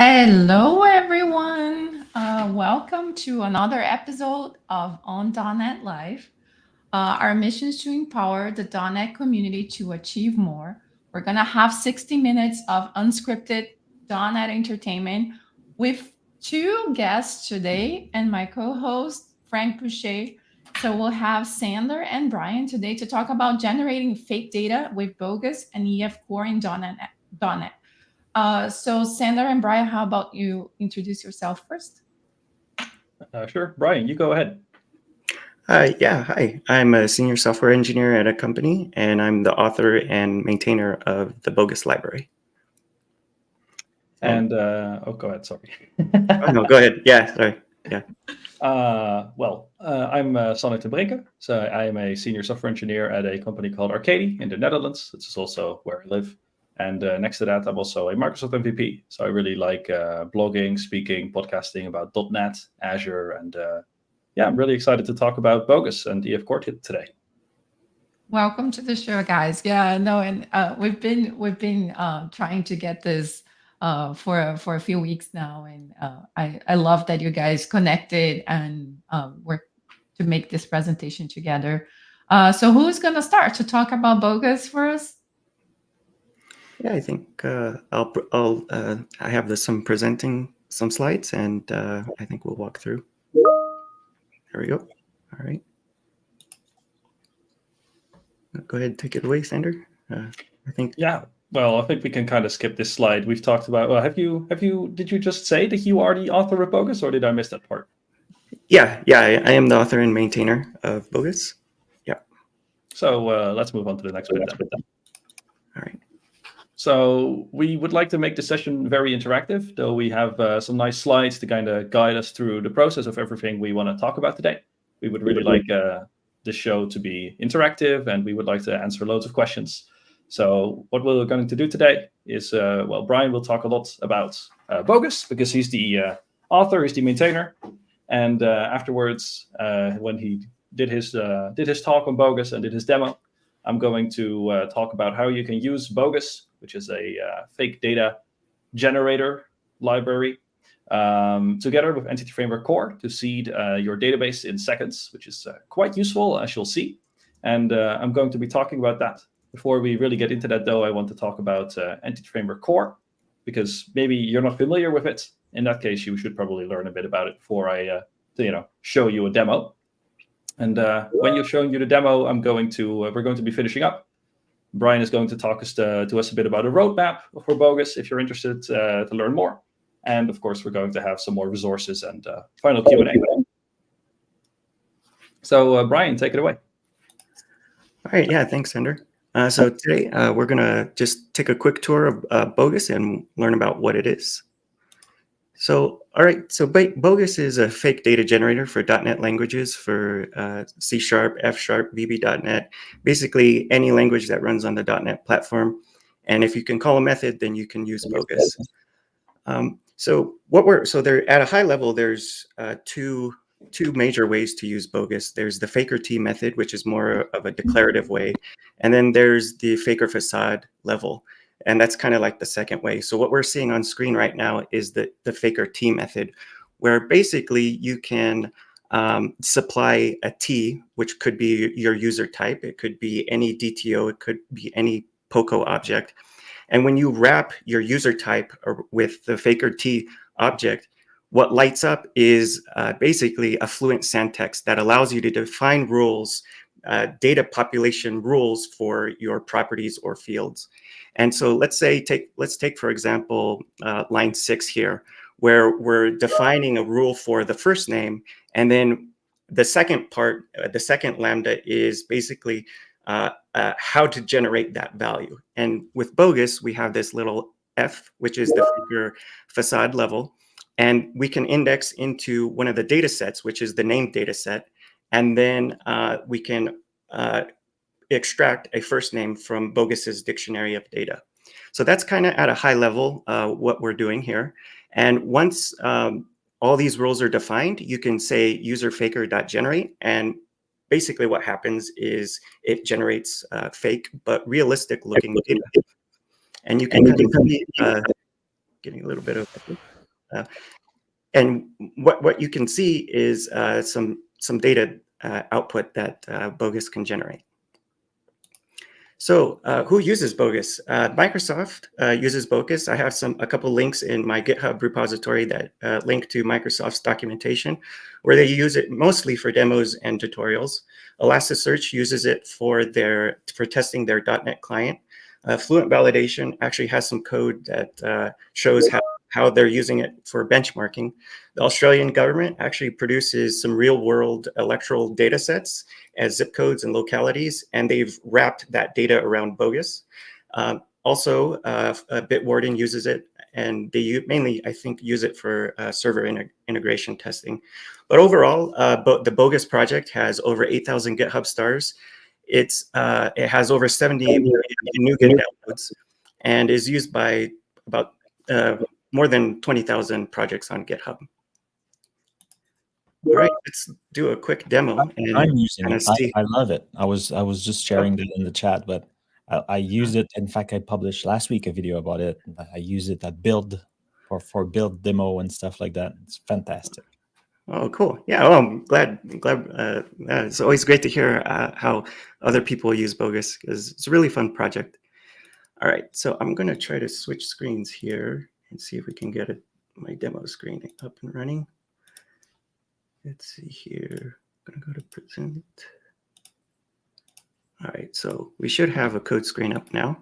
Hello, everyone. Welcome to another episode of On dotnet Live. Our mission is to empower the dotnet community to achieve more. We're going to have 60 minutes of unscripted dotnet entertainment with two guests today and my co host, Frank Boucher. So we'll have Sander and Brian today to talk about generating fake data with Bogus and EF Core in dotnet. So Sander and Brian, how about you introduce yourself first? Sure. Brian, you go ahead. Yeah, hi. I'm a senior software engineer at a company, and I'm the author and maintainer of the Bogus library. And go ahead. Sorry. Oh, no, go ahead. Yeah, sorry. Yeah. I'm Sonny de Brinke. So I am a senior software engineer at a company called Arcadie in the Netherlands. This is also where I live. And next to that, I'm also a Microsoft MVP. So I really like blogging, speaking, podcasting about .NET, Azure, and I'm really excited to talk about Bogus and EF Core today. Welcome to the show, guys. Yeah, no, and we've been trying to get this for a few weeks now, and I love that you guys connected and worked to make this presentation together. So who's gonna start to talk about Bogus for us? Yeah, I think I have some presenting some slides, and I think we'll walk through. There we go. All right. Go ahead, take it away, Sander. I think. Yeah. Well, I think we can kind of skip this slide. We've talked about. Well, did you just say that you are the author of Bogus, or did I miss that part? Yeah. I am the author and maintainer of Bogus. Yeah. So let's move on to the next bit. All right. So we would like to make the session very interactive, though we have some nice slides to kind of guide us through the process of everything we want to talk about today. We would really like the show to be interactive, and we would like to answer loads of questions. So what we're going to do today is, Brian will talk a lot about Bogus because he's the author, he's the maintainer. And afterwards, when he did his talk on Bogus and did his demo, I'm going to talk about how you can use Bogus, which is a fake data generator library, together with Entity Framework Core to seed your database in seconds, which is quite useful, as you'll see. And I'm going to be talking about that. Before we really get into that, though, I want to talk about Entity Framework Core, because maybe you're not familiar with it. In that case, you should probably learn a bit about it before I show you a demo. And when you're showing you the demo, we're going to be finishing up. Brian is going to talk to us a bit about a roadmap for Bogus if you're interested to learn more. And of course, we're going to have some more resources and final Q&A. So Brian, take it away. All right. Yeah, thanks, Sander. So today we're going to just take a quick tour of Bogus and learn about what it is. So, all right. So Bogus is a fake data generator for .NET languages for C#, F#, VB.NET, basically any language that runs on the .NET platform. And if you can call a method, then you can use Bogus. So there at a high level, there's two major ways to use Bogus. There's the faker T method, which is more of a declarative way. And then there's the faker facade level. And that's kind of like the second way. So what we're seeing on screen right now is the faker T method, where basically you can supply a T, which could be your user type. It could be any DTO. It could be any POCO object. And when you wrap your user type with the faker T object, what lights up is basically a fluent syntax that allows you to define rules, data population rules for your properties or fields. And so let's take for example line 6 here, where we're defining a rule for the first name, and then the second part, the second lambda, is basically how to generate that value. And with Bogus, we have this little f, which is the faker facade level. And we can index into one of the data sets, which is the name data set. And then we can extract a first name from Bogus's dictionary of data. So that's kind of at a high level what we're doing here. And once all these rules are defined, you can say userfaker.generate. And basically what happens is it generates fake but realistic looking data. And you can see getting a little bit of And what you can see is some data output that Bogus can generate. So who uses Bogus? Microsoft uses Bogus. I have a couple links in my GitHub repository that link to Microsoft's documentation, where they use it mostly for demos and tutorials. Elasticsearch uses it for testing their .NET client. Fluent Validation actually has some code that shows how they're using it for benchmarking. The Australian government actually produces some real-world electoral data sets as zip codes and localities, and they've wrapped that data around Bogus. Also, Bitwarden uses it, and they mainly, I think, use it for server integration testing. But overall, the Bogus project has over 8,000 GitHub stars. It has over 70 million NuGet downloads and is used by about more than 20,000 projects on GitHub. All right, let's do a quick demo. I'm using it. I love it. I was just sharing that in the chat, but I used it. In fact, I published last week a video about it. I use it at build for build demo and stuff like that. It's fantastic. Oh, cool. Yeah, well, I'm glad. It's always great to hear how other people use Bogus, because it's a really fun project. All right, so I'm going to try to switch screens here and see if we can get my demo screen up and running. Let's see here. I'm going to go to present. All right, so we should have a code screen up now.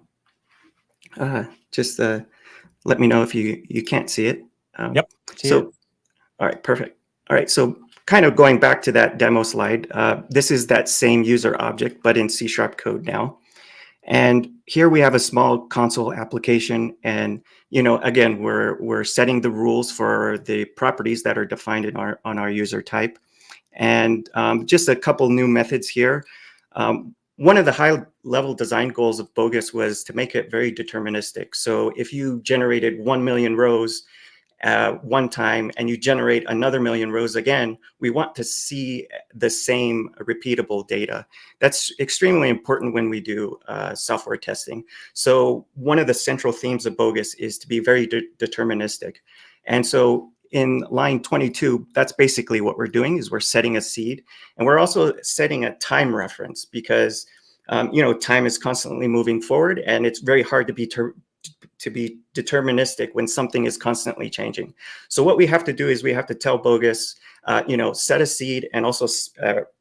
Just let me know if you can't see it. Yep. All right, perfect. All right, so kind of going back to that demo slide, this is that same user object, but in C# code now. And here we have a small console application, and again, we're setting the rules for the properties that are defined on our user type, and just a couple new methods here. One of the high-level design goals of Bogus was to make it very deterministic. So if you generated 1 million rows one time and you generate another million rows again, we want to see the same repeatable data. That's extremely important when we do software testing. So one of the central themes of Bogus is to be very deterministic. And so in line 22, that's basically what we're doing, is we're setting a seed. And we're also setting a time reference, because time is constantly moving forward, and it's very hard to be deterministic when something is constantly changing. So what we have to do is we have to tell Bogus, set a seed and also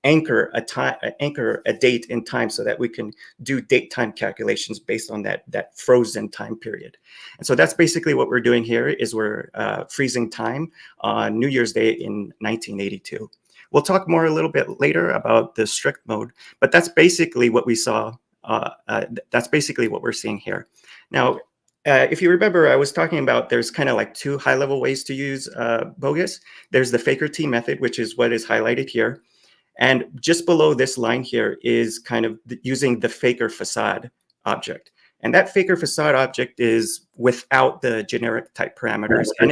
anchor a date in time, so that we can do date time calculations based on that frozen time period. And so that's basically what we're doing here, is we're freezing time on New Year's Day in 1982. We'll talk more a little bit later about the strict mode, but that's basically what we saw. That's basically what we're seeing here. Now, if you remember, I was talking about there's kind of like two high-level ways to use Bogus. There's the faker T method, which is what is highlighted here. And just below this line here is kind of using the faker facade object. And that faker facade object is without the generic type parameters. And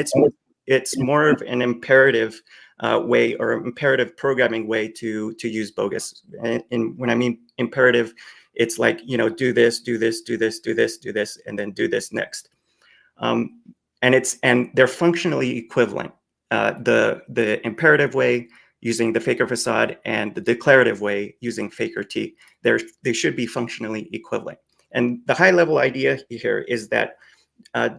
it's more of an imperative way, or imperative programming way to use Bogus. And when I mean imperative, it's like, do this, do this, do this, do this, do this, and then do this next. And they're functionally equivalent. The imperative way using the faker facade and the declarative way using faker T, they should be functionally equivalent. And the high level idea here is that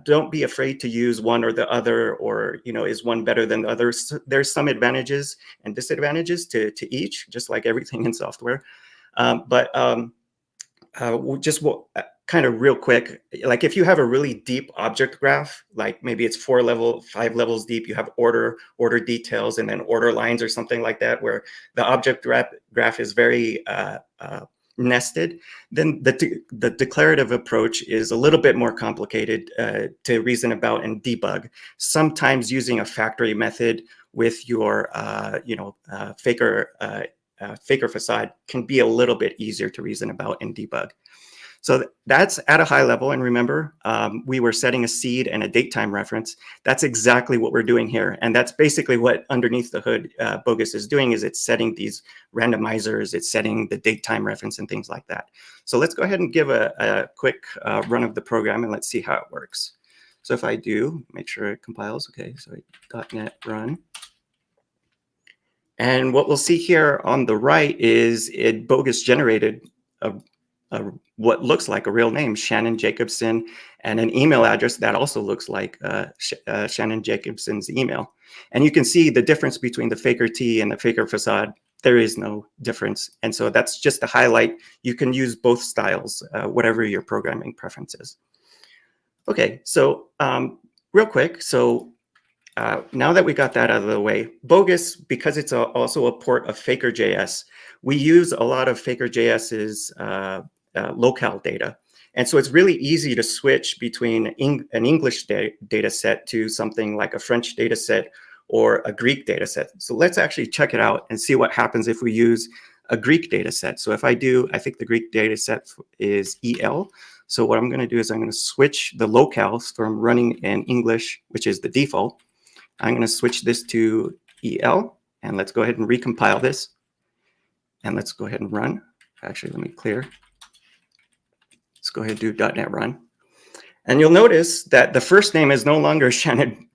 don't be afraid to use one or the other, or is one better than the other. There's some advantages and disadvantages to each, just like everything in software. Just kind of real quick, like if you have a really deep object graph, like maybe it's 5 levels deep, you have order details, and then order lines or something like that, where the object graph is very nested, then the declarative approach is a little bit more complicated to reason about and debug. Sometimes using a factory method with your faker facade can be a little bit easier to reason about and debug. So that's at a high level. And remember, we were setting a seed and a date time reference. That's exactly what we're doing here. And that's basically what underneath the hood Bogus is doing, is it's setting these randomizers, it's setting the date time reference and things like that. So let's go ahead and give a quick run of the program, and let's see how it works. So if I do, make sure it compiles. Okay, so .NET run. And what we'll see here on the right is it Bogus generated what looks like a real name, Shannon Jacobson, and an email address that also looks like Shannon Jacobson's email. And you can see the difference between the Faker T and the Faker facade. There is no difference. And so that's just to highlight, you can use both styles, whatever your programming preference is. Okay, so real quick, so now that we got that out of the way, Bogus, because it's also a port of Faker.js, we use a lot of Faker.js's locale data. And so it's really easy to switch between an English data set to something like a French data set or a Greek data set. So let's actually check it out and see what happens if we use a Greek data set. So if I do, I think the Greek data set is EL. So what I'm going to do is I'm going to switch the locales from running in English, which is the default. I'm going to switch this to EL, and let's go ahead and recompile this. And let's go ahead and run. Actually, let me clear. Let's go ahead and do .NET run. And you'll notice that the first name is no longer Shannon,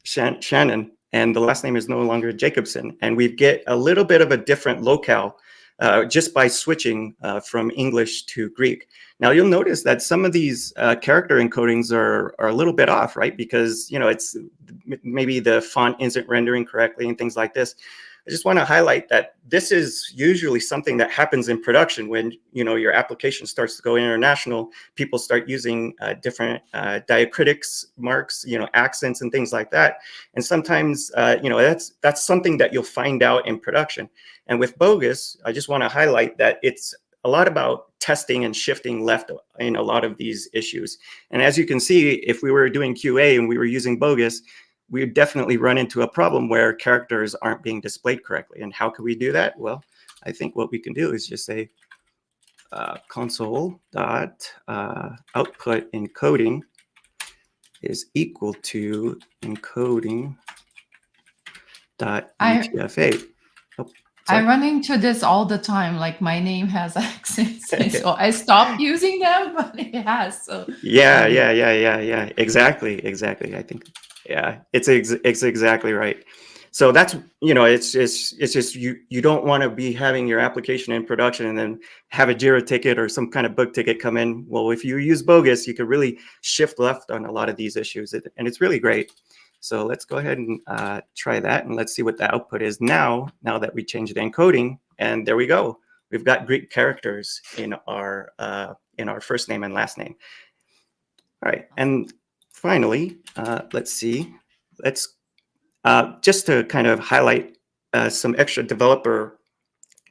and the last name is no longer Jacobson. And we get a little bit of a different locale just by switching from English to Greek. Now you'll notice that some of these character encodings are a little bit off, right? Because it's maybe the font isn't rendering correctly and things like this. I just want to highlight that this is usually something that happens in production when your application starts to go international. People start using different diacritics marks, accents and things like that. And sometimes that's something that you'll find out in production. And with Bogus, I just want to highlight that it's a lot about testing and shifting left in a lot of these issues. And as you can see, if we were doing QA and we were using Bogus, we would definitely run into a problem where characters aren't being displayed correctly. And how can we do that? Well, I think what we can do is just say console dot output encoding is equal to encoding dot UTF-8. I run into this all the time. Like my name has accents, so I stopped using them, but it has. So yeah. Exactly. I think. Yeah, it's exactly right. So that's it's just you don't want to be having your application in production and then have a Jira ticket or some kind of bug ticket come in. Well, if you use Bogus, you can really shift left on a lot of these issues, and it's really great. So let's go ahead and try that, and let's see what the output is now that we changed the encoding. And there we go. We've got Greek characters in our first name and last name. All right, and finally, let's see. Let's just to kind of highlight some extra developer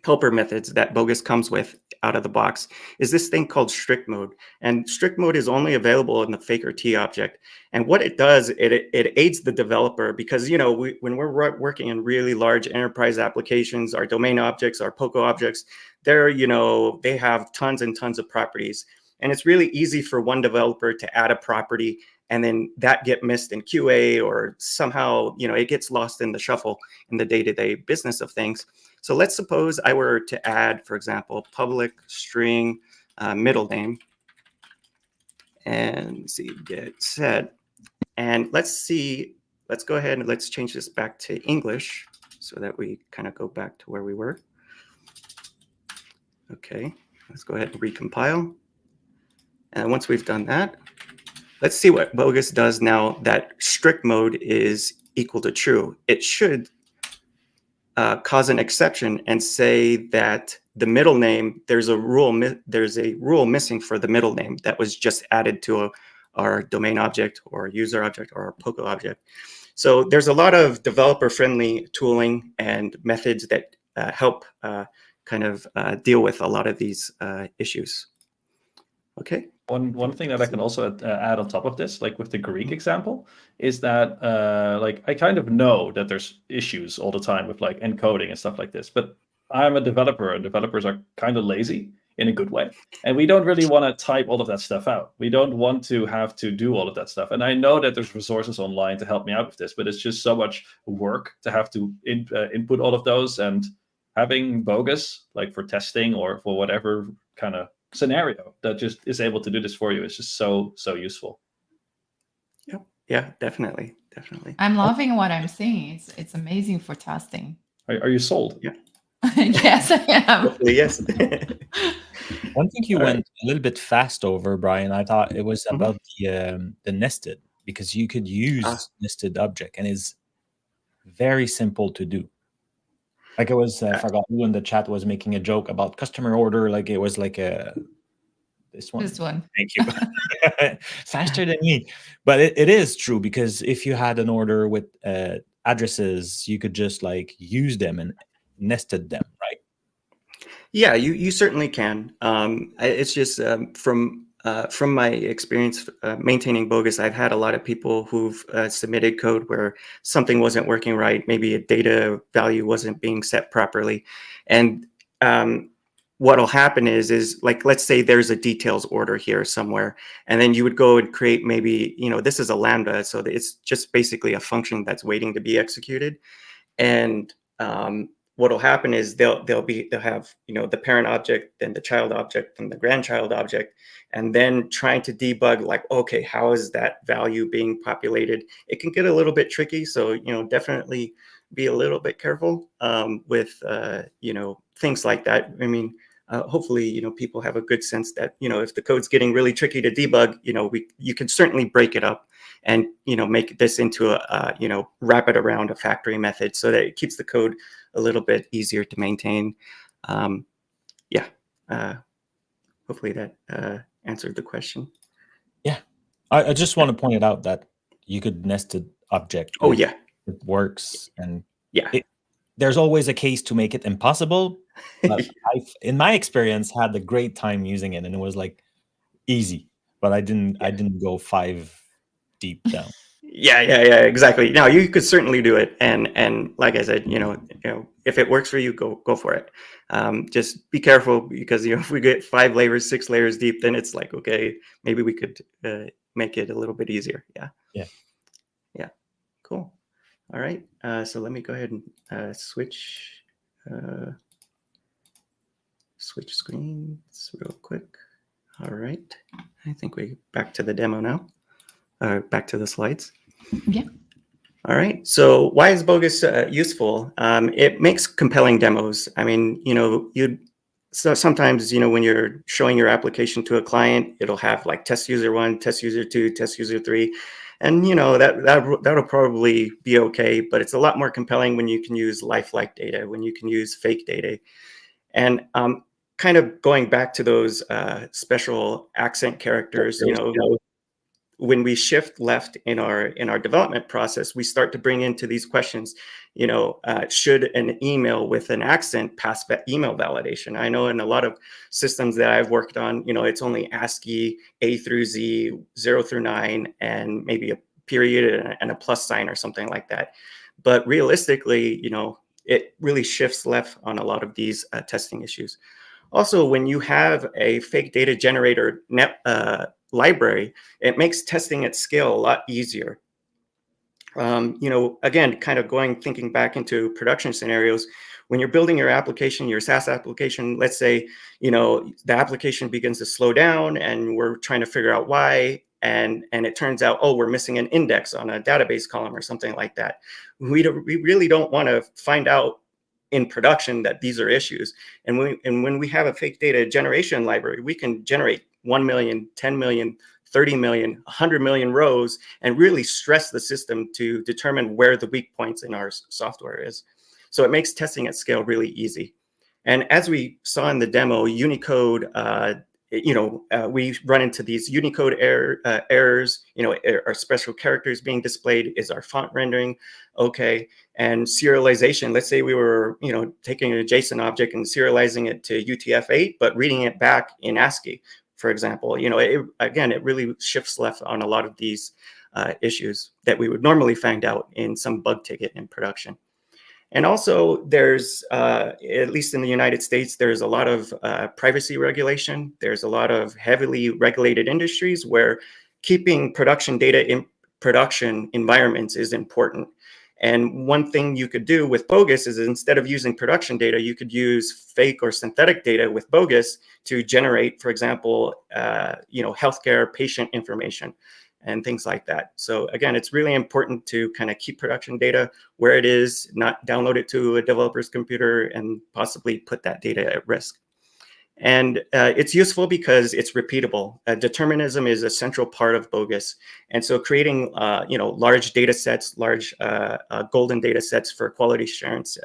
helper methods that Bogus comes with out of the box is this thing called strict mode. And strict mode is only available in the Faker T object. And what it does, it aids the developer because, when we're working in really large enterprise applications, our domain objects, our POCO objects, they have tons and tons of properties. And it's really easy for one developer to add a property and then that get missed in QA or somehow, it gets lost in the shuffle in the day-to-day business of things. So let's suppose I were to add, for example, public string middle name and see get set. And let's go ahead and let's change this back to English so that we kind of go back to where we were. Okay, let's go ahead and recompile. And once we've done that, let's see what Bogus does now that strict mode is equal to true. It should cause an exception and say that the middle name, there's a rule missing for the middle name that was just added to our domain object or user object or our POCO object. So there's a lot of developer-friendly tooling and methods that help kind of deal with a lot of these issues. Okay. One thing that I can also add on top of this, like with the Greek example, is that I kind of know that there's issues all the time with like encoding and stuff like this, but I'm a developer and developers are kind of lazy in a good way. And we don't really want to type all of that stuff out. We don't want to have to do all of that stuff. And I know that there's resources online to help me out with this, but it's just so much work to have to input all of those, and having Bogus like for testing or for whatever kind of scenario that just is able to do this for you is just so useful. Yeah, Yeah, definitely. I'm loving what I'm seeing. It's amazing for testing. Are you sold? Yeah. Yes, I am. Hopefully, yes. One thing you All went a little bit fast over, Brian, I thought it was Mhm. about the nested, because you could use nested object, and it's very simple to do. Like, it was, I forgot who in the chat was making a joke about customer order, like it was like this one. This one. Thank you. Faster than me. But it is true, because if you had an order with addresses, you could just like use them and nested them, right? Yeah, you certainly can. It's just from my experience maintaining Bogus, I've had a lot of people who've submitted code where something wasn't working right. Maybe a data value wasn't being set properly, and what'll happen is like, let's say there's a details order here somewhere, and then you would go and create, maybe, this is a Lambda, so it's just basically a function that's waiting to be executed. And what'll happen is they'll have the parent object, then the child object, and the grandchild object, and then trying to debug, like, okay, how is that value being populated? It can get a little bit tricky, so definitely be a little bit careful with things like that. I mean, hopefully people have a good sense that if the code's getting really tricky to debug, you can certainly break it up and make this into a wrap it around a factory method so that it keeps the code a little bit easier to maintain. Hopefully that answered the question. Yeah, I just want to point it out that you could nested object. Oh yeah, it works, and yeah. There's always a case to make it impossible, but I've, in my experience, had a great time using it, and it was like easy. But I didn't go 5 deep down. Yeah, exactly. Now you could certainly do it, and like I said, if it works for you, go for it. Just be careful, because if we get 5 layers, 6 layers deep, then it's like, okay, maybe we could make it a little bit easier. Yeah. Cool. All right. So let me go ahead and switch screens real quick. All right. I think we're back to the demo now. Back to the slides. Yeah. All right. So why is Bogus useful? It makes compelling demos. I mean, so sometimes, when you're showing your application to a client, it'll have like test user 1, test user 2, test user 3. And, that'll probably be okay. But it's a lot more compelling when you can use lifelike data, when you can use fake data. And kind of going back to those special accent characters, when we shift left in our development process, we start to bring into these questions, should an email with an accent pass email validation? I know in a lot of systems that I've worked on, it's only ASCII A through Z, 0 through 9, and maybe a period and a plus sign or something like that. But realistically, it really shifts left on a lot of these testing issues. Also, when you have a fake data generator library, it makes testing at scale a lot easier. Again, kind of thinking back into production scenarios, when you're building your application, your SaaS application, let's say, the application begins to slow down and we're trying to figure out why. And it turns out, oh, we're missing an index on a database column or something like that. We really don't want to find out in production that these are issues. And when we have a fake data generation library, we can generate 1 million, 10 million, 30 million, 100 million rows, and really stress the system to determine where the weak points in our software is. So it makes testing at scale really easy. And as we saw in the demo, Unicode, we run into these Unicode errors, our special characters being displayed, is our font rendering okay? And serialization, let's say we were, taking a JSON object and serializing it to UTF-8, but reading it back in ASCII, for example, it really shifts left on a lot of these issues that we would normally find out in some bug ticket in production. And also there's, at least in the United States, there's a lot of privacy regulation. There's a lot of heavily regulated industries where keeping production data in production environments is important. And one thing you could do with Bogus is, instead of using production data, you could use fake or synthetic data with Bogus to generate, for example, healthcare patient information. and things like that. So again, it's really important to kind of keep production data where it is, not download it to a developer's computer and possibly put that data at risk. And it's useful because it's repeatable. Determinism is a central part of Bogus. And so creating large data sets, large golden data sets for quality assurance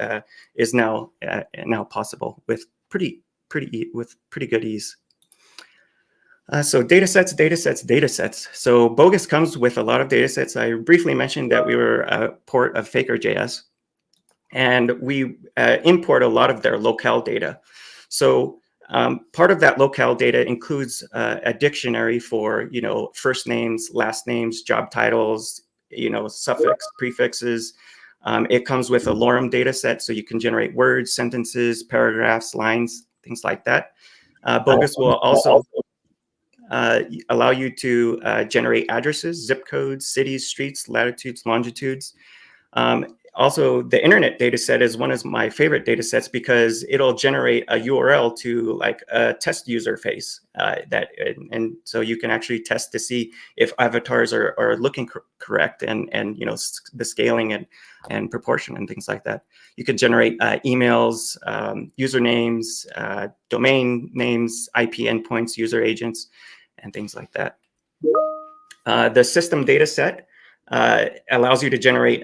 is now possible with pretty good ease. So datasets. So Bogus comes with a lot of datasets. I briefly mentioned that we were a port of Faker.js, and we import a lot of their locale data. So part of that locale data includes a dictionary for, first names, last names, job titles, suffix, prefixes. It comes with a lorem data set, so you can generate words, sentences, paragraphs, lines, things like that. Bogus will also allow you to generate addresses, zip codes, cities, streets, latitudes, longitudes. Also, the internet data set is one of my favorite data sets because it'll generate a URL to like a test user face and so you can actually test to see if avatars are looking correct and the scaling and proportion and things like that. You could generate emails, usernames, domain names, IP endpoints, user agents, and things like that. The system data set allows you to generate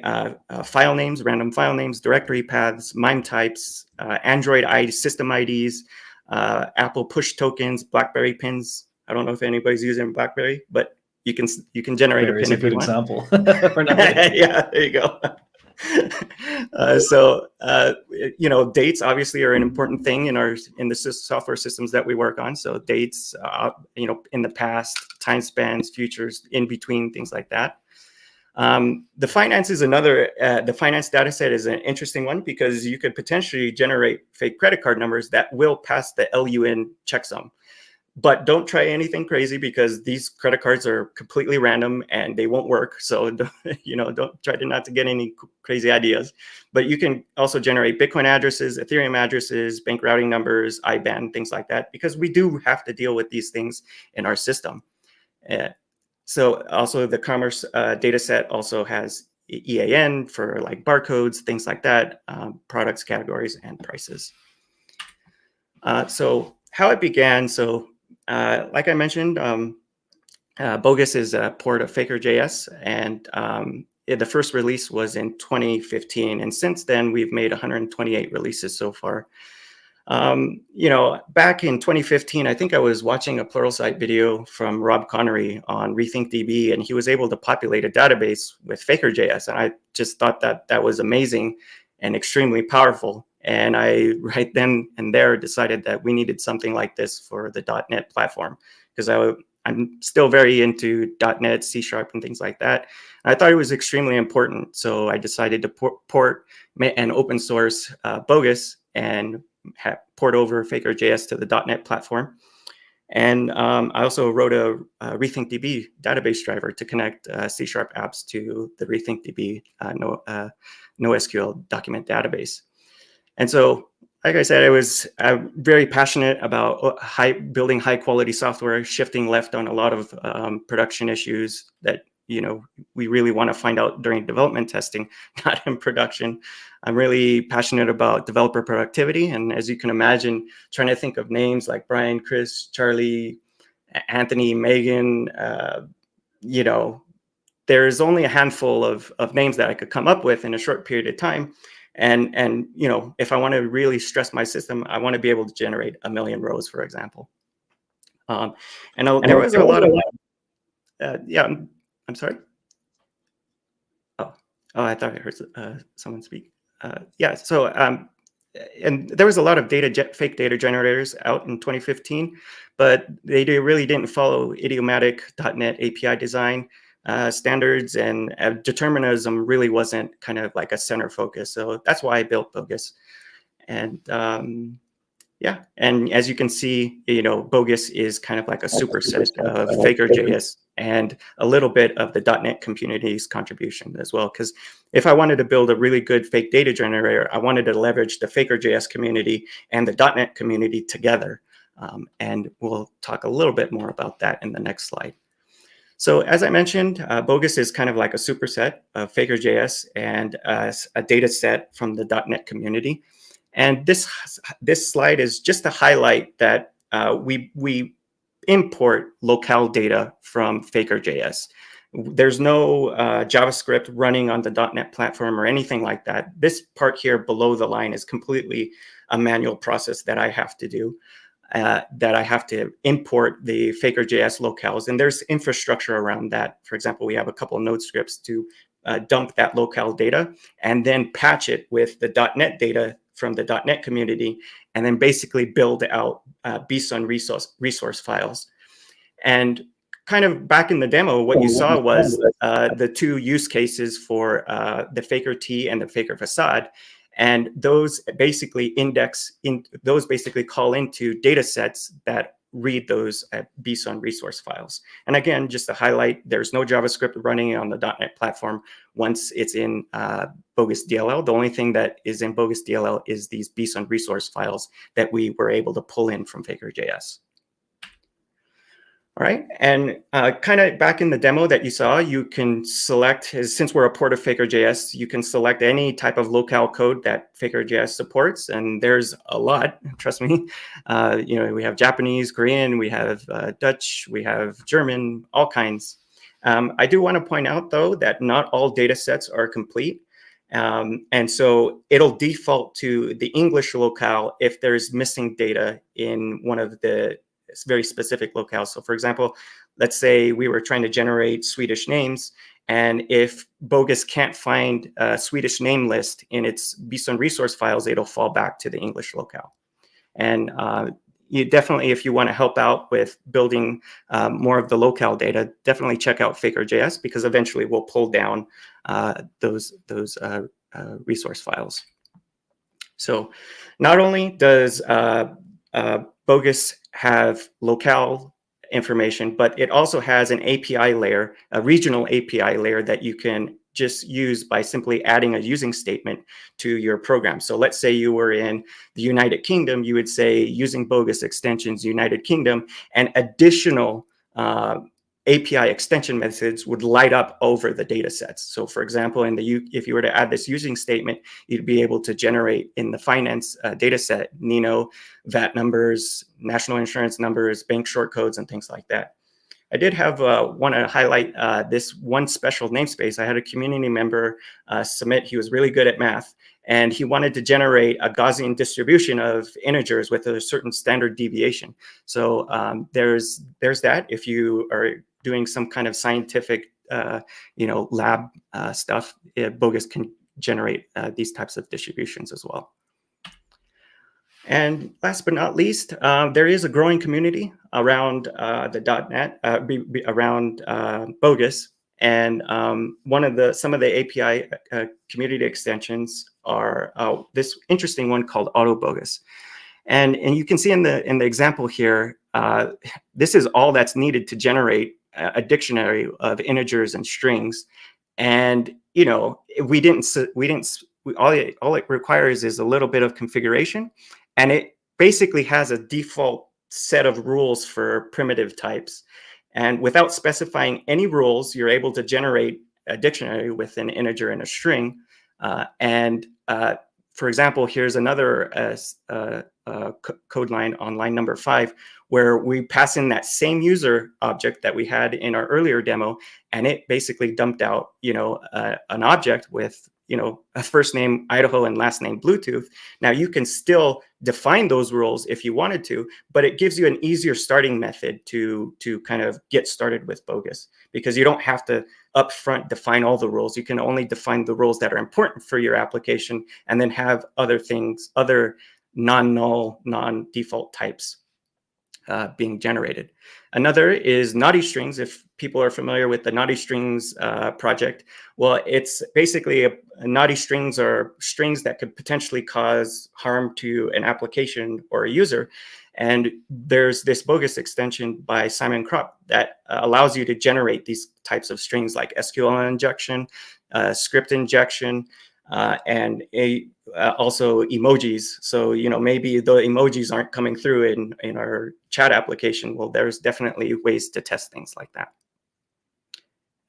file names, random file names, directory paths, MIME types, Android system IDs, Apple push tokens, BlackBerry pins. I don't know if anybody's using BlackBerry, but you can generate a pin if you want. Example. For yeah, there you go. Dates obviously are an important thing in the software systems that we work on. So dates, in the past, time spans, futures, in between, things like that. The finance is another. The finance data set is an interesting one because you could potentially generate fake credit card numbers that will pass the LUN checksum. But don't try anything crazy because these credit cards are completely random and they won't work. So, don't try not to get any crazy ideas. But you can also generate Bitcoin addresses, Ethereum addresses, bank routing numbers, IBAN, things like that, because we do have to deal with these things in our system. So also the commerce data set also has EAN for like barcodes, things like that, products, categories, and prices. So how it began, like I mentioned, Bogus is a port of Faker.js, and the first release was in 2015. And since then, we've made 128 releases so far. Back in 2015, I think I was watching a Pluralsight video from Rob Connery on RethinkDB, and he was able to populate a database with Faker.js. And I just thought that was amazing and extremely powerful. And I, right then and there, decided that we needed something like this for the .NET platform, because I'm still very into .NET, C# and things like that. And I thought it was extremely important. So I decided to port and open source Bogus and port over Faker.js to the .NET platform. And I also wrote a RethinkDB database driver to connect C# apps to the RethinkDB NoSQL document database. And so, like I said, I'm very passionate about building high quality software, shifting left on a lot of production issues that we really want to find out during development testing, not in production. I'm really passionate about developer productivity. And as you can imagine, trying to think of names like Brian, Chris, Charlie, Anthony, Megan, there's only a handful of names that I could come up with in a short period of time. And if I want to really stress my system, I want to be able to generate 1 million rows, for example. And there was a lot of, I'm sorry. Oh, I thought I heard someone speak. And there was a lot of fake data generators out in 2015, but they really didn't follow idiomatic .NET API design standards, and determinism really wasn't kind of like a center focus. So that's why I built Bogus. And and as you can see, Bogus is kind of like a superset of Faker.js and a little bit of the .NET community's contribution as well. Because if I wanted to build a really good fake data generator, I wanted to leverage the Faker.js community and the .NET community together. And we'll talk a little bit more about that in the next slide. So as I mentioned, Bogus is kind of like a superset of Faker.js and a data set from the .NET community. And this slide is just to highlight that we import locale data from Faker.js. There's no JavaScript running on the .NET platform or anything like that. This part here below the line is completely a manual process that I have to do. That I have to import the Faker.js locales, and there's infrastructure around that. For example, we have a couple of node scripts to dump that locale data and then patch it with the .NET data from the .NET community, and then basically build out BSON resource files. And kind of back in the demo, what you saw was the two use cases for the Faker T and the Faker facade. And those basically call into data sets that read those BSON resource files. And again, just to highlight, there's no JavaScript running on the .NET platform once it's in Bogus DLL. The only thing that is in Bogus DLL is these BSON resource files that we were able to pull in from Faker.js. All right, and kind of back in the demo that you saw, you can select, since we're a port of Faker.js, you can select any type of locale code that Faker.js supports, and there's a lot, trust me. We have Japanese, Korean, we have Dutch, we have German, all kinds. I do want to point out, though, that not all data sets are complete. And so it'll default to the English locale if there's missing data in one of the very specific locales. So for example, let's say we were trying to generate Swedish names, and if Bogus can't find a Swedish name list in its BSON resource files, it'll fall back to the English locale. And you definitely, if you want to help out with building more of the locale data, definitely check out Faker.js, because eventually we'll pull down those resource files. So not only does Bogus have locale information, but it also has an API layer, a regional API layer that you can just use by simply adding a using statement to your program. So let's say you were in the United Kingdom, you would say using Bogus extensions United Kingdom, and additional API extension methods would light up over the data sets. So for example, if you were to add this using statement, you'd be able to generate in the finance data set, Nino, VAT numbers, national insurance numbers, bank short codes, and things like that. I did want to highlight this one special namespace. I had a community member submit. He was really good at math, and he wanted to generate a Gaussian distribution of integers with a certain standard deviation. So there's that. If you are doing some kind of scientific, lab stuff, Bogus can generate these types of distributions as well. And last but not least, there is a growing community around the .NET, around Bogus, and some of the API community extensions are this interesting one called AutoBogus, and you can see in the example here, this is all that's needed to generate a dictionary of integers and strings, and all it requires is a little bit of configuration. And it basically has a default set of rules for primitive types. And without specifying any rules, you're able to generate a dictionary with an integer and a string. For example, here's another code line on line number 5, where we pass in that same user object that we had in our earlier demo, and it basically dumped out, an object with a first name Idaho and last name Bluetooth. Now you can still define those rules if you wanted to, but it gives you an easier starting method to kind of get started with Bogus, because you don't have to upfront define all the rules. You can only define the rules that are important for your application, and then have other things, other non-null, non-default types being generated. Another is naughty strings. If people are familiar with the naughty strings project, well, it's basically naughty strings are strings that could potentially cause harm to an application or a user. And there's this Bogus extension by Simon Krupp that allows you to generate these types of strings like SQL injection, script injection, and also emojis. So, maybe the emojis aren't coming through in our chat application. Well, there's definitely ways to test things like that.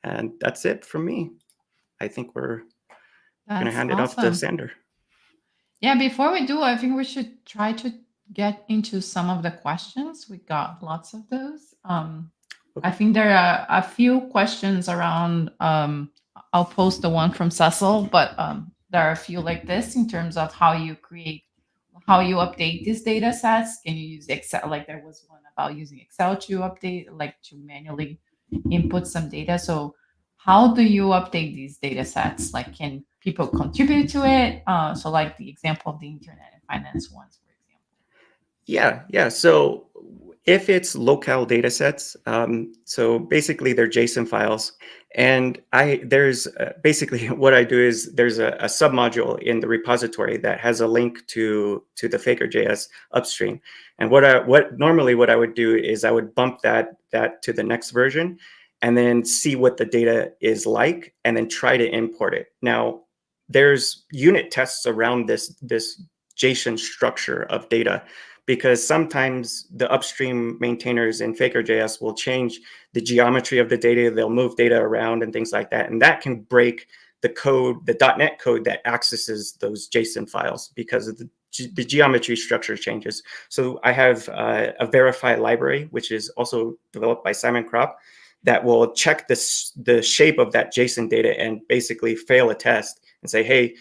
And that's it from me. I think we're going to That's hand it off to awesome. Sander. Yeah, before we do, I think we should try to get into some of the questions. We got lots of those. I think there are a few questions around. I'll post the one from Cecil, but there are a few like this in terms of how you update these data sets. Can you use Excel? Like there was one about using Excel to update, like to manually input some data. So how do you update these data sets? Like, can people contribute to it? So like the example of the internet and finance ones, for example. Yeah. So if it's locale data sets, so basically they're JSON files. And there's basically what I do is there's a submodule in the repository that has a link to the Faker.js upstream. And what I would do is I would bump that to the next version and then see what the data is like and then try to import it. Now, there's unit tests around this JSON structure of data, because sometimes the upstream maintainers in Faker.js will change the geometry of the data, they'll move data around and things like that. And that can break the code, the .NET code that accesses those JSON files because of the geometry structure changes. So I have a verify library, which is also developed by Simon Kropp, that will check the shape of that JSON data and basically fail a test and say, hey,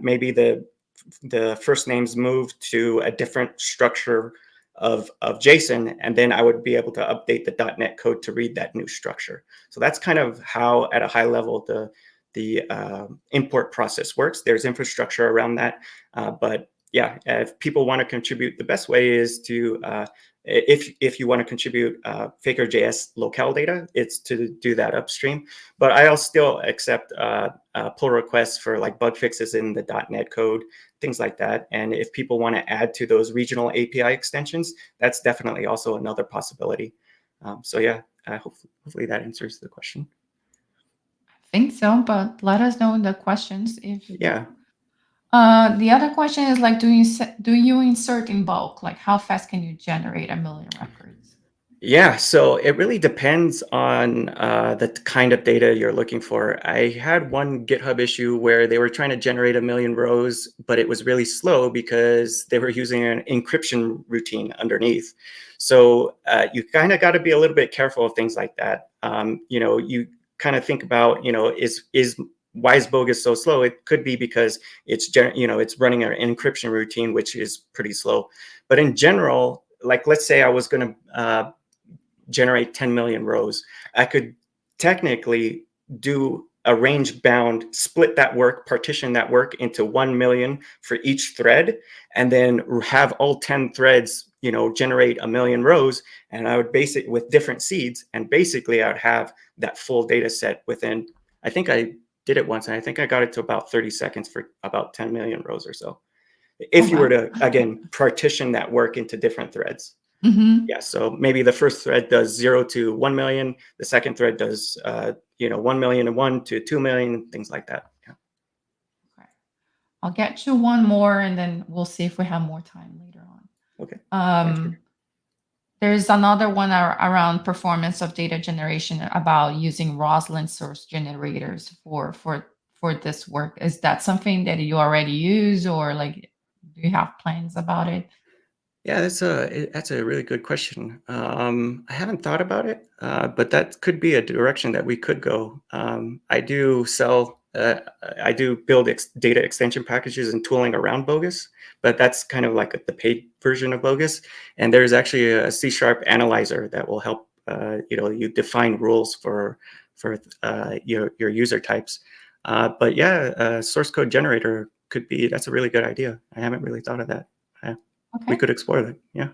maybe the first names moved to a different structure of JSON, and then I would be able to update the .NET code to read that new structure. So that's kind of how, at a high level, the import process works. There's infrastructure around that, but yeah, if people want to contribute, the best way is to if you want to contribute Faker.js locale data, it's to do that upstream. But I'll still accept pull requests for like bug fixes in the .NET code, things like that. And if people want to add to those regional API extensions, that's definitely also another possibility. So yeah, hopefully that answers the question. I think so, but let us know in the questions if. Yeah. The other question is like, do you insert in bulk? Like, how fast can you generate 1 million records? Yeah, so it really depends on the kind of data you're looking for. I had one GitHub issue where they were trying to generate 1 million rows, but it was really slow because they were using an encryption routine underneath. So you kind of got to be a little bit careful of things like that. You kind of think about, why is Bogus so slow? It could be because it's running an encryption routine, which is pretty slow. But in general, like let's say I was going to generate 10 million rows, I could technically do a range bound, split that work, partition that work into 1 million for each thread, and then have all 10 threads, generate 1 million rows. And I would base it with different seeds. And basically I would have that full data set within, I think I did it once, and I think I got it to about 30 seconds for about 10 million rows or so. If you were to, again, partition that work into different threads. Mm-hmm. Yeah, so maybe the first thread does 0 to 1 million. The second thread does, 1 million and 1 to 2 million, things like that. Yeah. Okay. I'll get you one more, and then we'll see if we have more time later on. Okay. There's another one around performance of data generation about using Roslyn source generators for this work. Is that something that you already use, or like, do you have plans about it? Yeah, that's a really good question. I haven't thought about it, but that could be a direction that we could go. I do build data extension packages and tooling around Bogus, but that's kind of like the paid version of Bogus. And there's actually a C# analyzer that will help you define rules for your user types. But yeah, source code generator that's a really good idea. I haven't really thought of that. Okay. We could explore that. Yeah.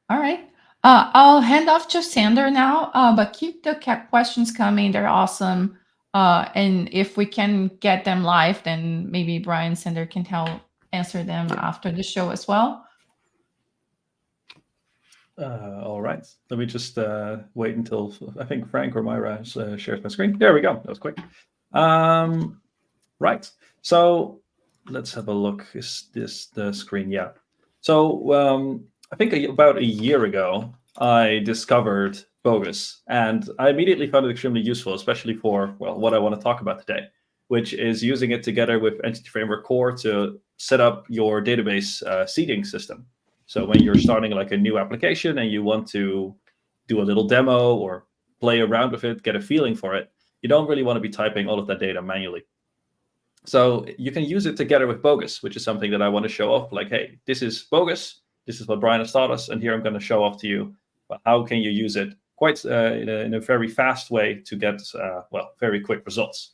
All right. I'll hand off to Sander now, but keep the questions coming. They're awesome. And if we can get them live, then maybe Brian Sander can help answer them after the show as well. All right. Let me just wait until I think Frank or Myra shares my screen. There we go. That was quick. Right. So let's have a look. Is this the screen? Yeah. So I think about a year ago, I discovered Bogus, and I immediately found it extremely useful, especially for, well, what I want to talk about today, which is using it together with Entity Framework Core to set up your database seeding system. So when you're starting like a new application and you want to do a little demo or play around with it, get a feeling for it, you don't really want to be typing all of that data manually. So you can use it together with Bogus, which is something that I want to show off. Like, hey, this is Bogus. This is what Brian has taught us. And here I'm going to show off to you how can you use it quite in a very fast way to get, well, very quick results.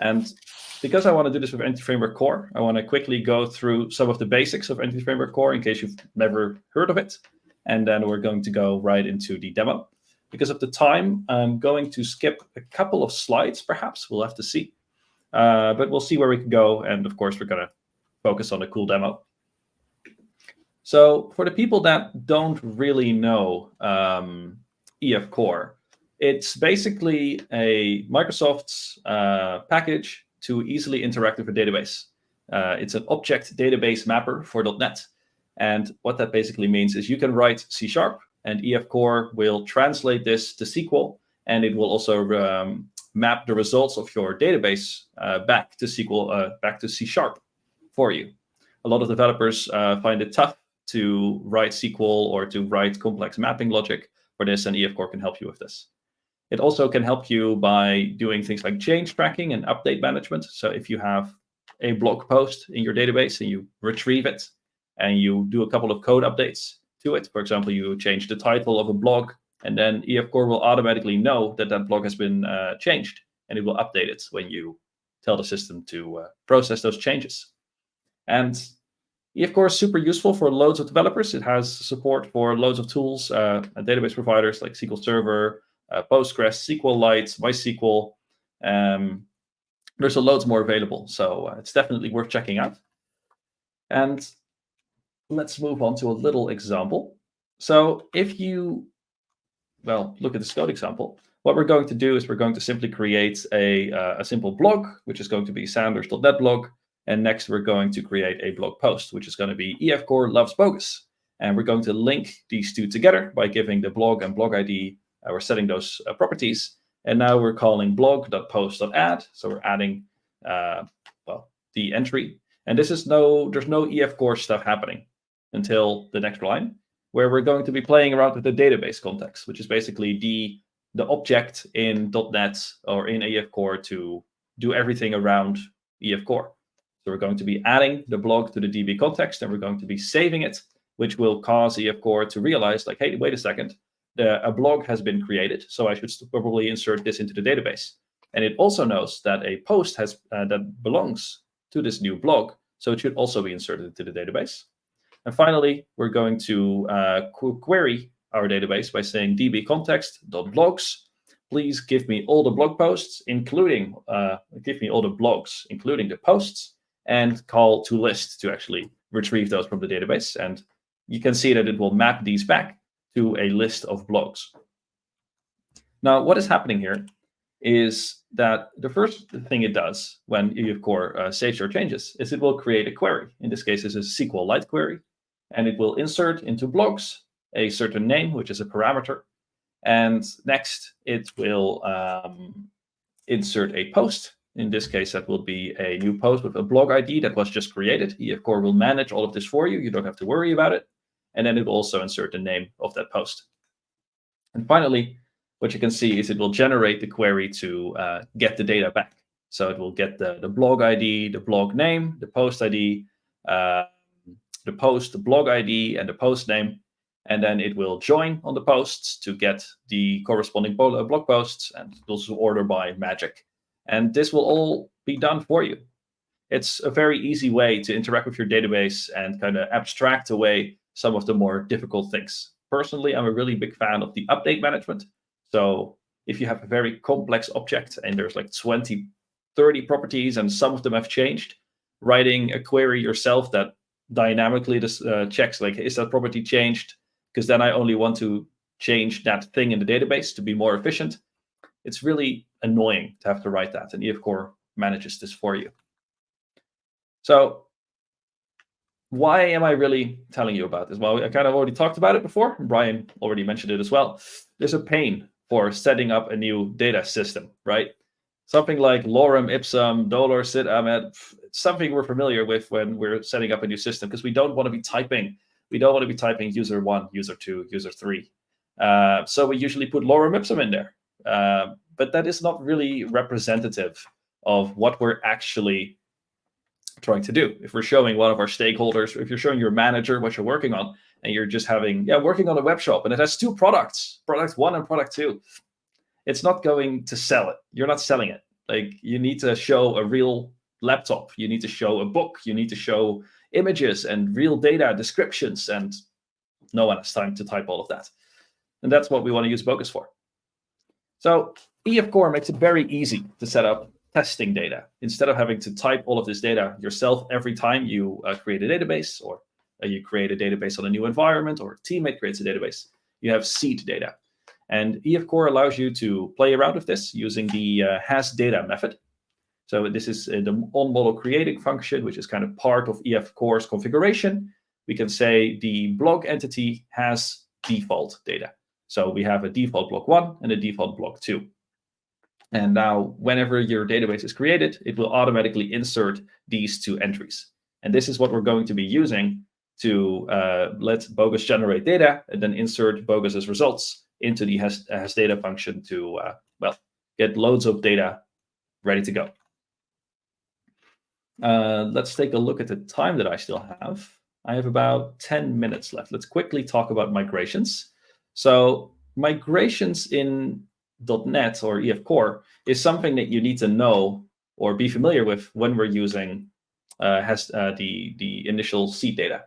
And because I want to do this with Entity Framework Core, I want to quickly go through some of the basics of Entity Framework Core in case you've never heard of it. And then we're going to go right into the demo. Because of the time, I'm going to skip a couple of slides, perhaps. We'll have to see. But we'll see where we can go. And of course, we're going to focus on a cool demo. So for the people that don't really know EF Core, it's basically a Microsoft's package to easily interact with a database. It's an object database mapper for .NET. And what that basically means is you can write C# and EF Core will translate this to SQL, and it will also map the results of your database back to SQL, back to C# for you. A lot of developers find it tough to write SQL or to write complex mapping logic for this, and EF Core can help you with this. It also can help you by doing things like change tracking and update management. So if you have a blog post in your database and you retrieve it and you do a couple of code updates to it, for example, you change the title of a blog, and then EF Core will automatically know that that blog has been changed, and it will update it when you tell the system to process those changes. And EF Core is super useful for loads of developers. It has support for loads of tools and database providers like SQL Server, Postgres, SQLite, MySQL. There's loads more available, so it's definitely worth checking out. And let's move on to a little example. So if you, well, look at this code example, what we're going to do is we're going to simply create a simple blog, which is going to be Sanders.net blog. And next, we're going to create a blog post, which is going to be EF Core loves Bogus. And we're going to link these two together by giving the blog and blog ID. We're setting those properties. And now we're calling blog.post.add. So we're adding, well, the entry. And this is there's no EF Core stuff happening until the next line, where we're going to be playing around with the database context, which is basically the object in .NET or in EF Core to do everything around EF Core. So we're going to be adding the blog to the DB context, and we're going to be saving it, which will cause EF Core to realize, like, hey, wait a second, a blog has been created, so I should probably insert this into the database. And it also knows that a post has that belongs to this new blog, so it should also be inserted into the database. And finally, we're going to query our database by saying db context.blogs. Please give me all the blog posts, including give me all the blogs, including the posts, and call toList to actually retrieve those from the database. And you can see that it will map these back to a list of blogs. Now, what is happening here is that the first thing it does when EF Core saves your changes is it will create a query. In this case, it's a SQLite query, and it will insert into blogs a certain name, which is a parameter. And next, it will insert a post. In this case, that will be a new post with a blog ID that was just created. EF Core will manage all of this for you. You don't have to worry about it. And then it will also insert the name of that post. And finally, what you can see is it will generate the query to get the data back. So it will get the blog ID, the blog name, the post ID, the post, the blog ID, and the post name. And then it will join on the posts to get the corresponding blog posts, and it will order by magic. And this will all be done for you. It's a very easy way to interact with your database and kind of abstract away some of the more difficult things. Personally, I'm a really big fan of the update management. So if you have a very complex object and there's like 20, 30 properties and some of them have changed, writing a query yourself that dynamically checks, like, is that property changed? Because then I only want to change that thing in the database to be more efficient. It's really annoying to have to write that, and EF Core manages this for you. So why am I really telling you about this? Well, I kind of already talked about it before. Brian already mentioned it as well. There's a pain for setting up a new data system, right? Something like lorem ipsum, dolor sit amet, something we're familiar with when we're setting up a new system, because we don't want to be typing. We don't want to be typing user 1, user 2, user 3. So we usually put lorem ipsum in there. But that is not really representative of what we're actually trying to do. If we're showing one of our stakeholders, if you're showing your manager what you're working on, and you're just working on a web shop and it has 2 products, product 1 and product 2, it's not going to sell it. You're not selling it. Like, you need to show a real laptop. You need to show a book. You need to show images and real data descriptions, and no one has time to type all of that. And that's what we want to use Bogus for. So EF Core makes it very easy to set up testing data. Instead of having to type all of this data yourself every time you create a database, or you create a database on a new environment, or a teammate creates a database, you have seed data. And EF Core allows you to play around with this using the hasData method. So this is the on-model creating function, which is kind of part of EF Core's configuration. We can say the blog entity has default data. So we have a default block 1 and a default block 2. And now, whenever your database is created, it will automatically insert these 2 entries. And this is what we're going to be using to let Bogus generate data and then insert Bogus's results into the hasData function to get loads of data ready to go. Let's take a look at the time that I still have. I have about 10 minutes left. Let's quickly talk about migrations. So migrations in .NET or EF Core is something that you need to know or be familiar with when we're using the initial seed data.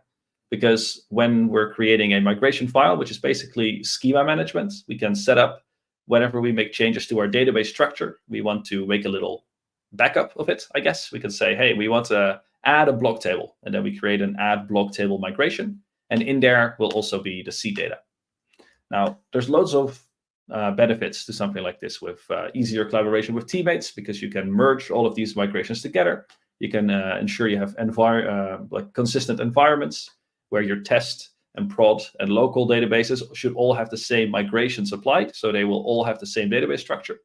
Because when we're creating a migration file, which is basically schema management, we can set up whenever we make changes to our database structure, we want to make a little backup of it, I guess. We can say, hey, we want to add a block table, and then we create an add block table migration. And in there will also be the seed data. Now, there's loads of benefits to something like this, with easier collaboration with teammates, because you can merge all of these migrations together. You can ensure you have consistent environments where your test and prod and local databases should all have the same migrations applied, so they will all have the same database structure.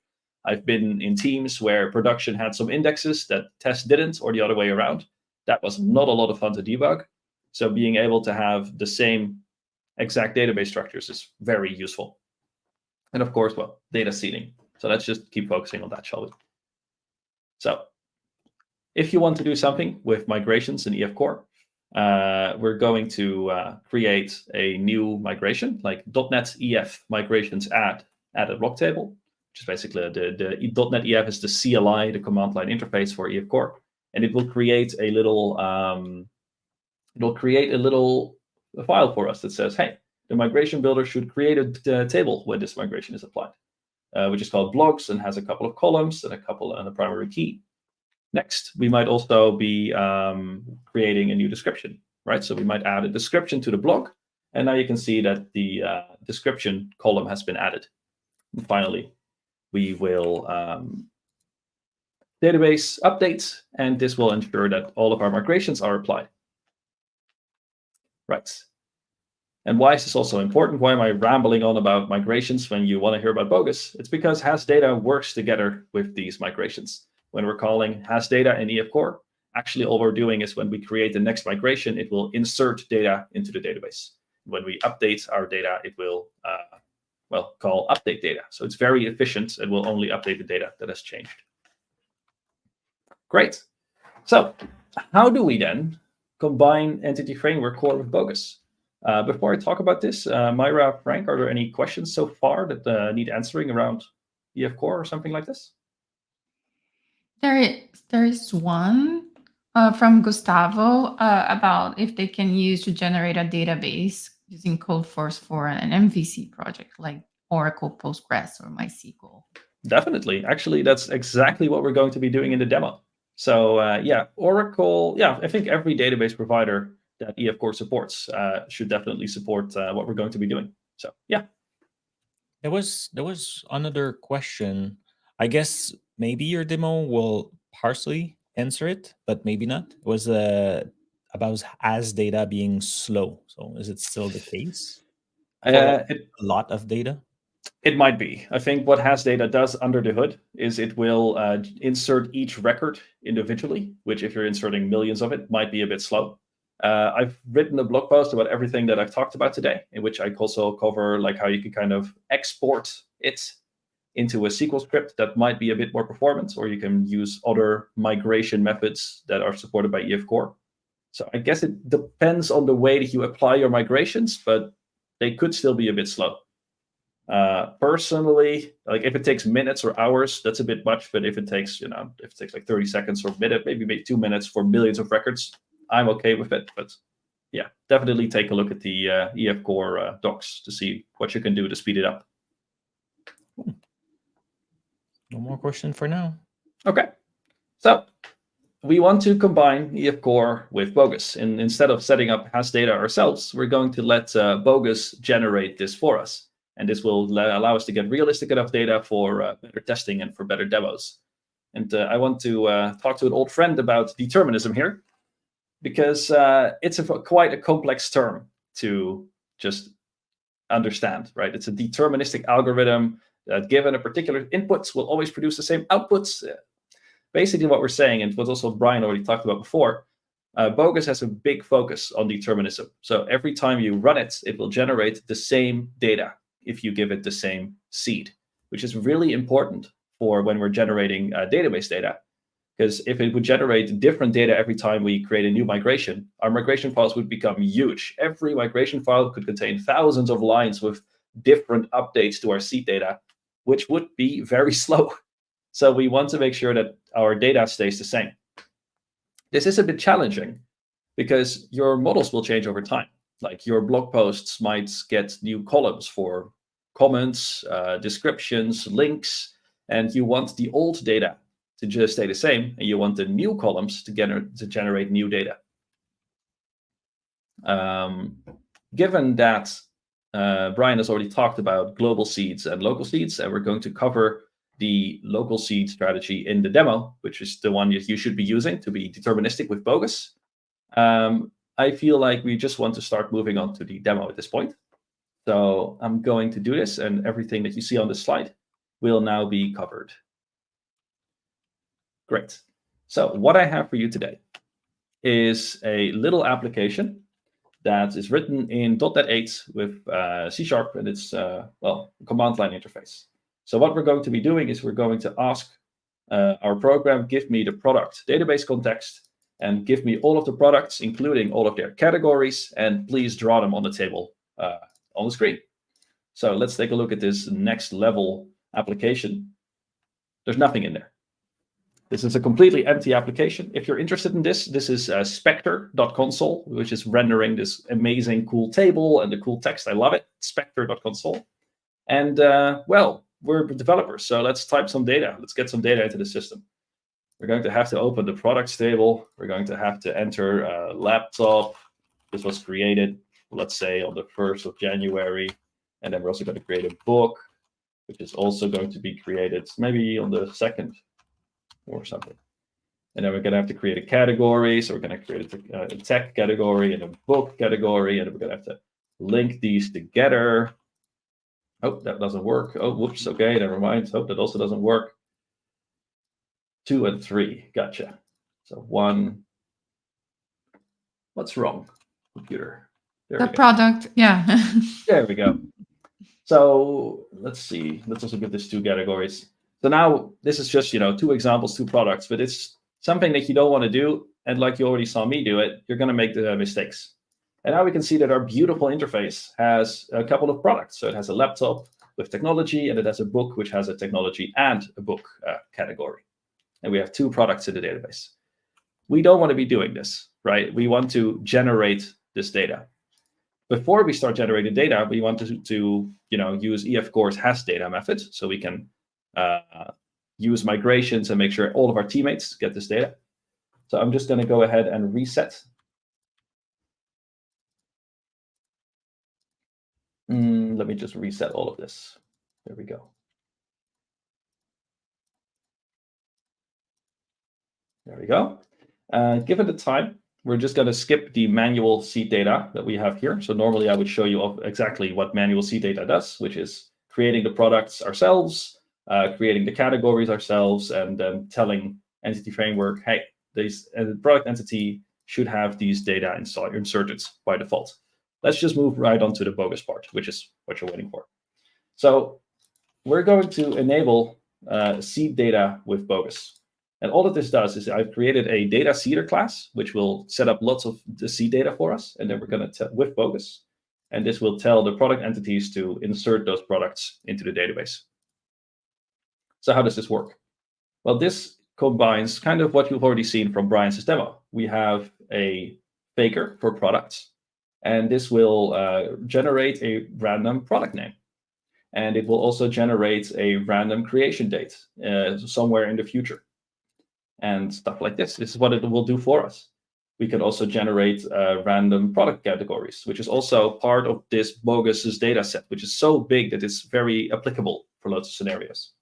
I've been in teams where production had some indexes that test didn't, or the other way around. That was not a lot of fun to debug. So being able to have the same exact database structures is very useful. And of course, data seeding. So let's just keep focusing on that, shall we? So if you want to do something with migrations in EF Core, we're going to create a new migration, like .NET EF migrations add a block table, which is basically the .NET EF is the CLI, the command line interface for EF Core, and it will create a little file for us that says, hey, the migration builder should create a table when this migration is applied, which is called blogs and has a couple of columns and a primary key. Next, we might also be creating a new description, right? So we might add a description to the blog, and now you can see that the description column has been added. And finally, we will database update, and this will ensure that all of our migrations are applied. Right. And why is this also important? Why am I rambling on about migrations when you want to hear about Bogus? It's because hasData works together with these migrations. When we're calling hasData in EF Core, actually all we're doing is when we create the next migration, it will insert data into the database. When we update our data, it will call update data. So it's very efficient and will only update the data that has changed. Great. So how do we then combine Entity Framework Core with Bogus? Before I talk about this, Myra, Frank, are there any questions so far that need answering around EF Core or something like this? There is one from Gustavo about if they can use to generate a database using Codeforce for an MVC project like Oracle, Postgres, or MySQL. Definitely. Actually, that's exactly what we're going to be doing in the demo. So Oracle, I think every database provider that EF Core supports should definitely support what we're going to be doing. So yeah. There was another question. I guess maybe your demo will partially answer it, but maybe not. It was about as data being slow. So is it still the case for Uh, a lot of data? It might be. I think what has data does under the hood is it will insert each record individually, which if you're inserting millions of it, might be a bit slow. I've written a blog post about everything that I've talked about today, in which I also cover like how you can kind of export it into a SQL script that might be a bit more performant, or you can use other migration methods that are supported by EF Core. So I guess it depends on the way that you apply your migrations, but they could still be a bit slow. Personally, like if it takes minutes or hours, that's a bit much. But if it takes, like 30 seconds or a minute, maybe 2 minutes for millions of records, I'm okay with it. But yeah, definitely take a look at the EF Core docs to see what you can do to speed it up. No more question for now. Okay, so we want to combine EF Core with Bogus. And instead of setting up has data ourselves, we're going to let Bogus generate this for us. And this will allow us to get realistic enough data for better testing and for better demos. And I want to talk to an old friend about determinism here, because it's quite a complex term to just understand, right? It's a deterministic algorithm that, given a particular inputs, will always produce the same outputs. Basically, what we're saying, and what also Brian already talked about before, Bogus has a big focus on determinism. So every time you run it, it will generate the same data if you give it the same seed, which is really important for when we're generating database data. Because if it would generate different data every time we create a new migration, our migration files would become huge. Every migration file could contain thousands of lines with different updates to our seed data, which would be very slow. So we want to make sure that our data stays the same. This is a bit challenging because your models will change over time. Like your blog posts might get new columns for comments, descriptions, links, and you want the old data to just stay the same, and you want the new columns to generate new data. Given that Brian has already talked about global seeds and local seeds, and we're going to cover the local seed strategy in the demo, which is the one that you should be using to be deterministic with Bogus. I feel like we just want to start moving on to the demo at this point. So I'm going to do this, and everything that you see on this slide will now be covered. Great. So what I have for you today is a little application that is written in .NET 8 with C# and it's, command line interface. So what we're going to be doing is we're going to ask our program, give me the product database context and give me all of the products, including all of their categories, and please draw them on the table on the screen. So let's take a look at this next level application. There's nothing in there. This is a completely empty application. If you're interested in this, this is spectre.console, which is rendering this amazing, cool table and the cool text. I love it. Spectre.console. And, we're developers, so let's type some data. Let's get some data into the system. We're going to have to open the products table. We're going to have to enter a laptop. This was created, let's say, on the 1st of January. And then we're also going to create a book, which is also going to be created maybe on the 2nd or something. And then we're going to have to create a category. So we're going to create a tech category and a book category. And we're going to have to link these together. Oh, that doesn't work. Oh, whoops. Okay, never mind. Hope that also doesn't work. 2 and 3. Gotcha. So 1. What's wrong, computer? There the product, yeah. There we go. So let's see. Let's also give this 2 categories. So now this is just, 2 examples, 2 products, but it's something that you don't want to do. And like you already saw me do it, you're going to make the mistakes. And now we can see that our beautiful interface has a couple of products. So it has a laptop with technology, and it has a book, which has a technology and a book category. And we have 2 products in the database. We don't want to be doing this, right? We want to generate this data. Before we start generating data, we want to use EF Core's has data method, so we can use migrations and make sure all of our teammates get this data. So I'm just going to go ahead and reset. Let me just reset all of this. There we go. There we go. Given the time, we're just going to skip the manual seed data that we have here. So normally I would show you exactly what manual seed data does, which is creating the products ourselves, creating the categories ourselves, and then telling Entity Framework, hey, this product entity should have these data inserted by default. Let's just move right on to the bogus part, which is what you're waiting for. So we're going to enable seed data with bogus. And all that this does is I've created a data seeder class, which will set up lots of the seed data for us. And then we're going to with bogus. And this will tell the product entities to insert those products into the database. So how does this work? Well, this combines kind of what you've already seen from Brian's demo. We have a faker for products, and this will generate a random product name. And it will also generate a random creation date somewhere in the future. And stuff like this. This is what it will do for us. We can also generate random product categories, which is also part of this bogus data set, which is so big that it's very applicable for lots of scenarios.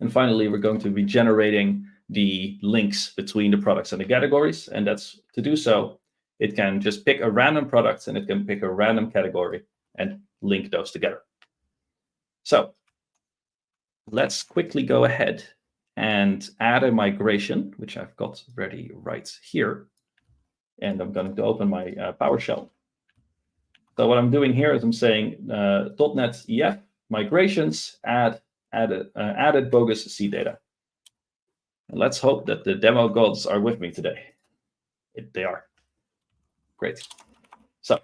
And finally, we're going to be generating the links between the products and the categories. And that's to do so, it can just pick a random product and it can pick a random category and link those together. So let's quickly go ahead and add a migration, which I've got ready right here. And I'm going to open my PowerShell. So what I'm doing here is I'm saying .NET EF migrations added bogus seed data. And let's hope that the demo gods are with me today. They are. Great. So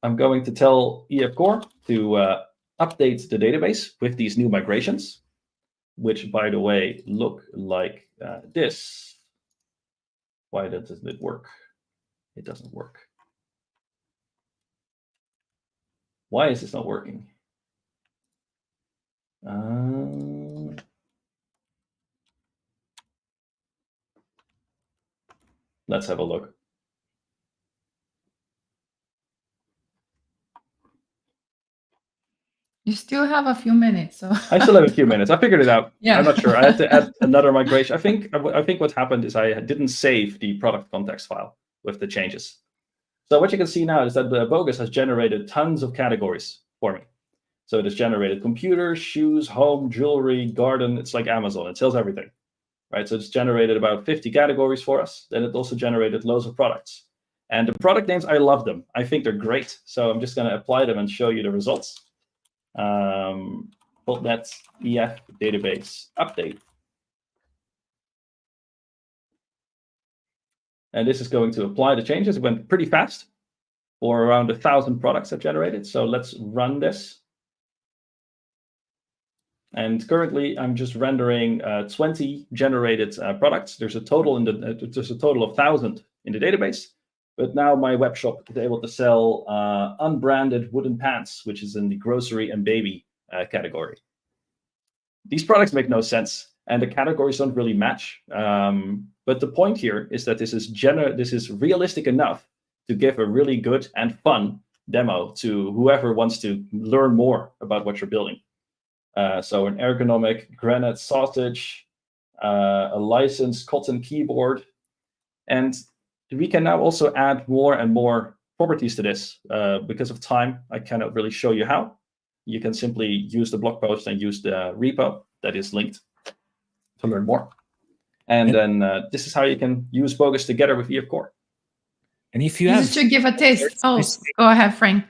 I'm going to tell EF Core to update the database with these new migrations, which, by the way, look like this. Why doesn't it work? It doesn't work. Why is this not working? Let's have a look. You still have a few minutes. So I still have a few minutes. I figured it out. Yeah. I'm not sure. I had to add another migration. I think what happened is I didn't save the product context file with the changes. So what you can see now is that the bogus has generated tons of categories for me. So it has generated computers, shoes, home, jewelry, garden. It's like Amazon. It sells everything, right? So it's generated about 50 categories for us. Then it also generated loads of products. And the product names, I love them. I think they're great. So I'm just going to apply them and show you the results. .NET EF database update. And this is going to apply the changes. It went pretty fast for around 1,000 products I've generated. So let's run this. And currently, I'm just rendering 20 generated products. There's a total of 1,000 in the database. But now my web shop is able to sell unbranded wooden pants, which is in the grocery and baby category. These products make no sense, and the categories don't really match. But the point here is that this is realistic enough to give a really good and fun demo to whoever wants to learn more about what you're building. So an ergonomic granite sausage, a licensed cotton keyboard, and we can now also add more and more properties to this. Because of time, I cannot really show you how. You can simply use the blog post and use the repo that is linked to learn more. And then this is how you can use bogus together with EF Core. And if you have to give a taste. Oh, go ahead, Frank.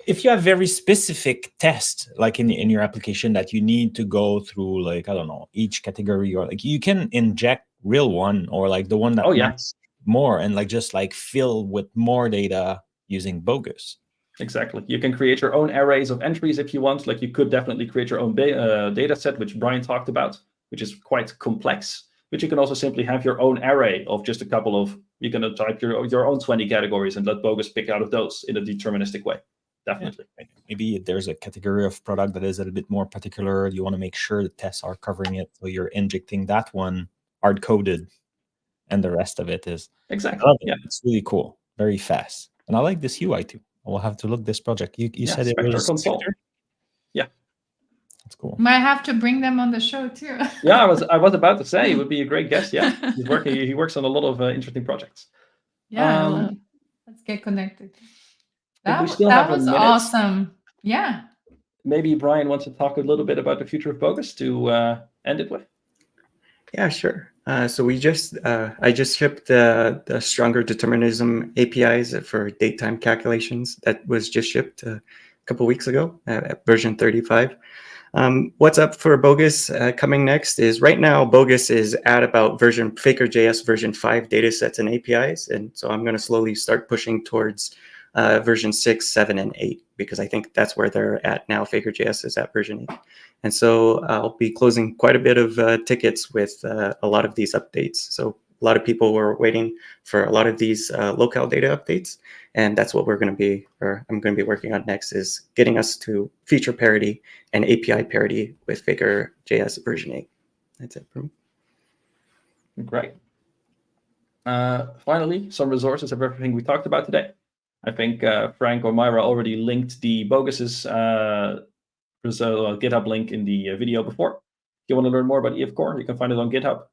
If you have very specific tests, like in your application, that you need to go through, like, I don't know, each category, or like you can inject real one, or like the one that matches more, and like just like fill with more data using bogus. Exactly. You can create your own arrays of entries if you want. Like you could definitely create your own data set, which Brian talked about, which is quite complex. But you can also simply have your own array of just a couple of, you can type your own 20 categories and let bogus pick out of those in a deterministic way. Definitely. Yeah. Maybe there's a category of product that is a little bit more particular. You want to make sure the tests are covering it. So you're injecting that one hard-coded, and the rest of it is. Exactly. Yeah. It's really cool. Very fast. And I like this UI too. I will have to look this project. You said it was console. Yeah. That's cool. Might have to bring them on the show too. Yeah, I was about to say it would be a great guest. Yeah. He works on a lot of interesting projects. Yeah, Um, let's get connected. if we That still that have a was minute, awesome. Yeah. maybe Brian wants to talk a little bit about the future of Bogus to end it with. Yeah, sure. So I just shipped the stronger determinism APIs for date time calculations. That was just shipped a couple weeks ago at version 35. What's up for Bogus coming next is right now Bogus is at about Faker.js version 5 datasets and APIs, and so I'm going to slowly start pushing towards version 6, 7, and 8 because I think that's where they're at now. Faker.js is at version 8. And so I'll be closing quite a bit of tickets with a lot of these updates. So a lot of people were waiting for a lot of these locale data updates. And that's what I'm going to be working on next is getting us to feature parity and API parity with Faker.js version 8. That's it for me. Great. Finally, some resources of everything we talked about today. I think Frank or Myra already linked the Boguses GitHub link in the video before. If you want to learn more about EF Core, you can find it on GitHub.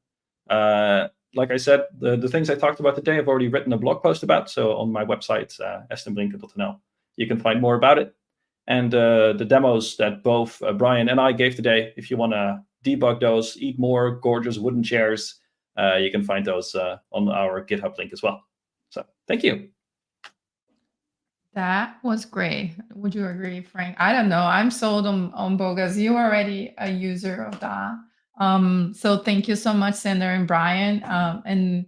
Like I said, the things I talked about today, I've already written a blog post about. So on my website, brinke.nl, you can find more about it. And the demos that both Brian and I gave today, if you want to debug those, eat more gorgeous wooden chairs, you can find those on our GitHub link as well. So thank you. That was great. Would you agree, Frank? I don't know. I'm sold on Bogus. You're already a user of that. So thank you so much, Sander and Brian. And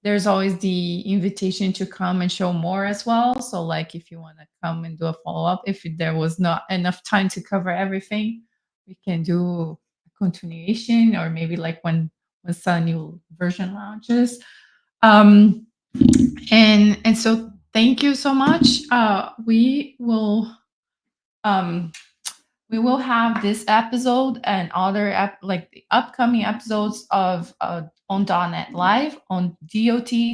there's always the invitation to come and show more as well. So like if you want to come and do a follow-up, if there was not enough time to cover everything, we can do a continuation or maybe like when some new version launches. And so thank you so much. We will have this episode and other like the upcoming episodes of on .NET Live on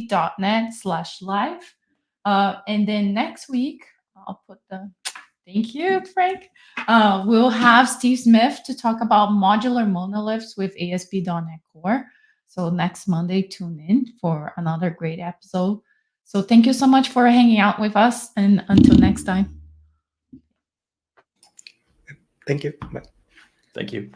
dot.net/live. And then next week, I'll put the thank you, Frank. We'll have Steve Smith to talk about modular monoliths with ASP.NET Core. So next Monday, tune in for another great episode. So thank you so much for hanging out with us, and until next time. Thank you. Bye. Thank you.